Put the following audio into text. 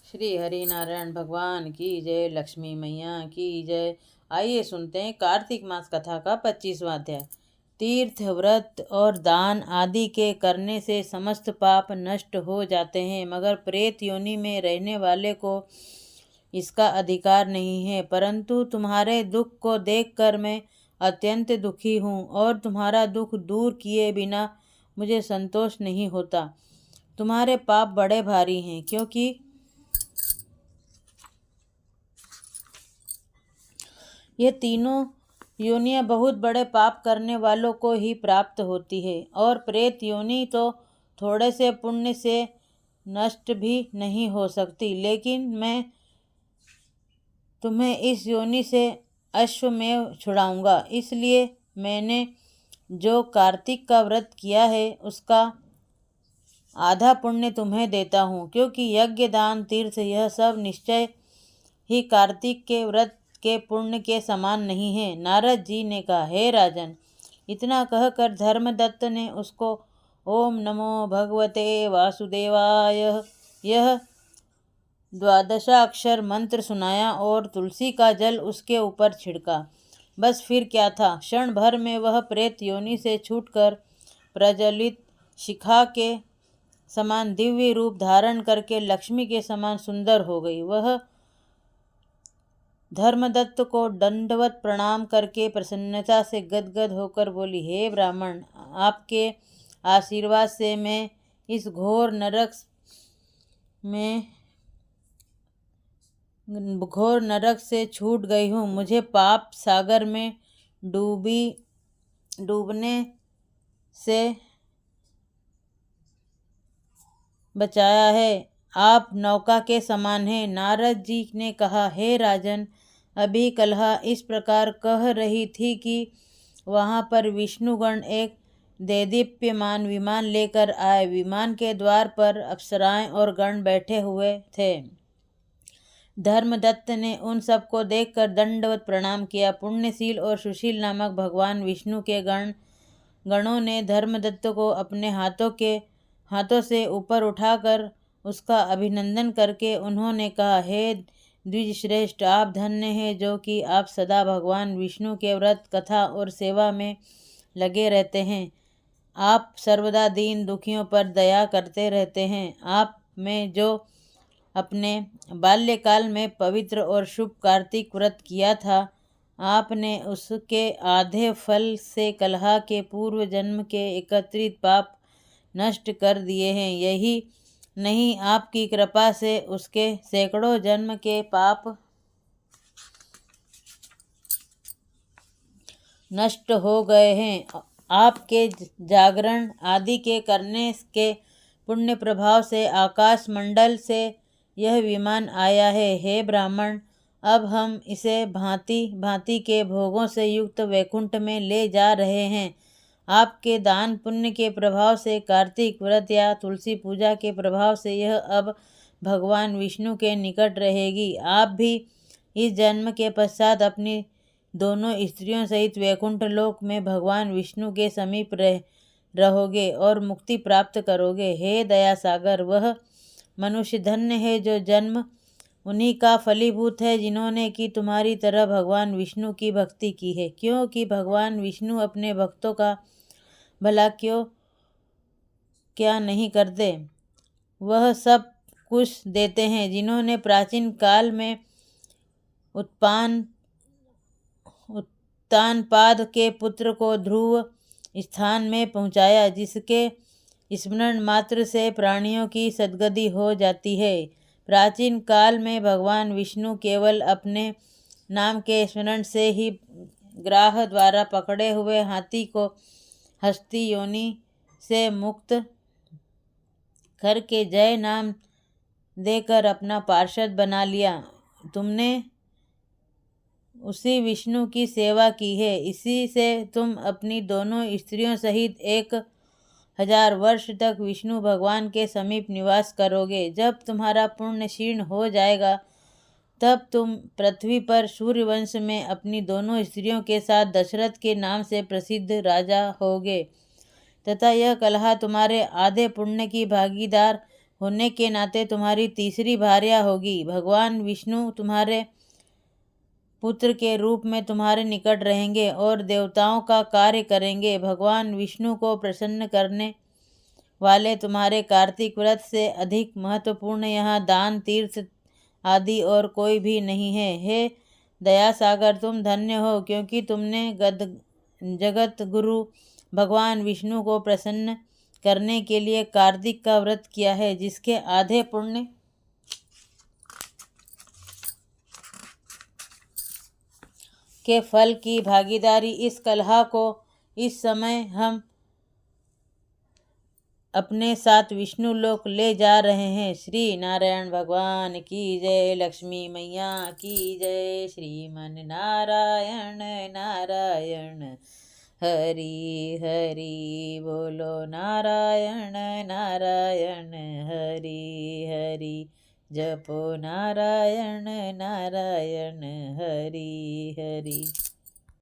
श्री हरि नारायण भगवान की जय, लक्ष्मी मैया की जय। आइए सुनते हैं कार्तिक मास कथा का 25वां अध्याय। तीर्थ, व्रत और दान आदि के करने से समस्त पाप नष्ट हो जाते हैं, मगर प्रेत योनि में रहने वाले को इसका अधिकार नहीं है। परंतु तुम्हारे दुख को देखकर मैं अत्यंत दुखी हूँ और तुम्हारा दुख दूर किए बिना मुझे संतोष नहीं होता। तुम्हारे पाप बड़े भारी हैं, क्योंकि ये तीनों योनियां बहुत बड़े पाप करने वालों को ही प्राप्त होती है, और प्रेत योनि तो थोड़े से पुण्य से नष्ट भी नहीं हो सकती। लेकिन मैं तुम्हें इस योनि से अश्वमेव छुड़ाऊंगा, इसलिए मैंने जो कार्तिक का व्रत किया है उसका आधा पुण्य तुम्हें देता हूँ, क्योंकि यज्ञ, दान, तीर्थ यह सब निश्चय ही कार्तिक के व्रत के पुण्य के समान नहीं है। नारद जी ने कहा, हे राजन, इतना कहकर धर्मदत्त ने उसको ओम नमो भगवते वासुदेवाय यह 12 मंत्र सुनाया और तुलसी का जल उसके ऊपर छिड़का। बस फिर क्या था, क्षण भर में वह प्रेत योनि से छूटकर प्रज्वलित शिखा के समान दिव्य रूप धारण करके लक्ष्मी के समान सुंदर हो गई। वह धर्मदत्त को दंडवत प्रणाम करके प्रसन्नता से गदगद होकर बोली, हे ब्राह्मण, आपके आशीर्वाद से मैं इस घोर नरक से छूट गई हूँ। मुझे पाप सागर में डूबने से बचाया है। आप नौका के समान हैं। नारद जी ने कहा, हे राजन, अभी कलहा इस प्रकार कह रही थी कि वहाँ पर विष्णुगण एक देदीप्यमान विमान लेकर आए। विमान के द्वार पर अप्सराएं और गण बैठे हुए थे। धर्मदत्त ने उन सबको देखकर दंडवत प्रणाम किया। पुण्यशील और सुशील नामक भगवान विष्णु के गणों ने धर्मदत्त को अपने हाथों से ऊपर उठाकर उसका अभिनंदन करके उन्होंने कहा, हे द्विजश्रेष्ठ, आप धन्य हैं जो कि आप सदा भगवान विष्णु के व्रत, कथा और सेवा में लगे रहते हैं। आप सर्वदा दीन दुखियों पर दया करते रहते हैं। आप में जो अपने बाल्यकाल में पवित्र और शुभ कार्तिक व्रत किया था, आपने उसके आधे फल से कलहा के पूर्व जन्म के एकत्रित पाप नष्ट कर दिए हैं। यही नहीं, आपकी कृपा से उसके सैकड़ों जन्म के पाप नष्ट हो गए हैं। आपके जागरण आदि के करने के पुण्य प्रभाव से आकाश मंडल से यह विमान आया है। हे ब्राह्मण, अब हम इसे भांति भांति के भोगों से युक्त वैकुंठ में ले जा रहे हैं। आपके दान पुण्य के प्रभाव से, कार्तिक व्रत या तुलसी पूजा के प्रभाव से यह अब भगवान विष्णु के निकट रहेगी। आप भी इस जन्म के पश्चात अपनी दोनों स्त्रियों सहित वैकुंठ लोक में भगवान विष्णु के समीप रहोगे और मुक्ति प्राप्त करोगे। हे दया सागर, वह मनुष्य धन्य है जो जन्म उन्हीं का फलीभूत है जिन्होंने कि तुम्हारी तरह भगवान विष्णु की भक्ति की है, क्योंकि भगवान विष्णु अपने भक्तों का भला क्या नहीं करते। वह सब कुछ देते हैं। जिन्होंने प्राचीन काल में उत्तानपाद के पुत्र को ध्रुव स्थान में पहुंचाया, जिसके स्मरण मात्र से प्राणियों की सद्गति हो जाती है। प्राचीन काल में भगवान विष्णु केवल अपने नाम के स्मरण से ही ग्राह द्वारा पकड़े हुए हाथी को हस्ती योनि से मुक्त करके जय नाम देकर अपना पार्षद बना लिया। तुमने उसी विष्णु की सेवा की है। इसी से तुम अपनी दोनों स्त्रियों सहित 1000 वर्ष तक विष्णु भगवान के समीप निवास करोगे। जब तुम्हारा पुण्य क्षीण हो जाएगा, तब तुम पृथ्वी पर सूर्यवंश में अपनी दोनों स्त्रियों के साथ दशरथ के नाम से प्रसिद्ध राजा होगे, तथा यह कलहा तुम्हारे आधे पुण्य की भागीदार होने के नाते तुम्हारी तीसरी भार्या होगी। भगवान विष्णु तुम्हारे पुत्र के रूप में तुम्हारे निकट रहेंगे और देवताओं का कार्य करेंगे। भगवान विष्णु को प्रसन्न करने वाले तुम्हारे कार्तिक व्रत से अधिक महत्वपूर्ण यहाँ दान तीर्थ आदि और कोई भी नहीं है। हे दया सागर, तुम धन्य हो, क्योंकि तुमने जगत गुरु भगवान विष्णु को प्रसन्न करने के लिए कार्तिक का व्रत किया है, जिसके आधे पुण्य के फल की भागीदारी इस कलहा को इस समय हम अपने साथ विष्णु लोक ले जा रहे हैं। श्री नारायण भगवान की जय। लक्ष्मी मैया की जय। श्रीमन नारायण नारायण हरि हरि बोलो। नारायण नारायण हरि हरि जपो। नारायण नारायण हरि हरि।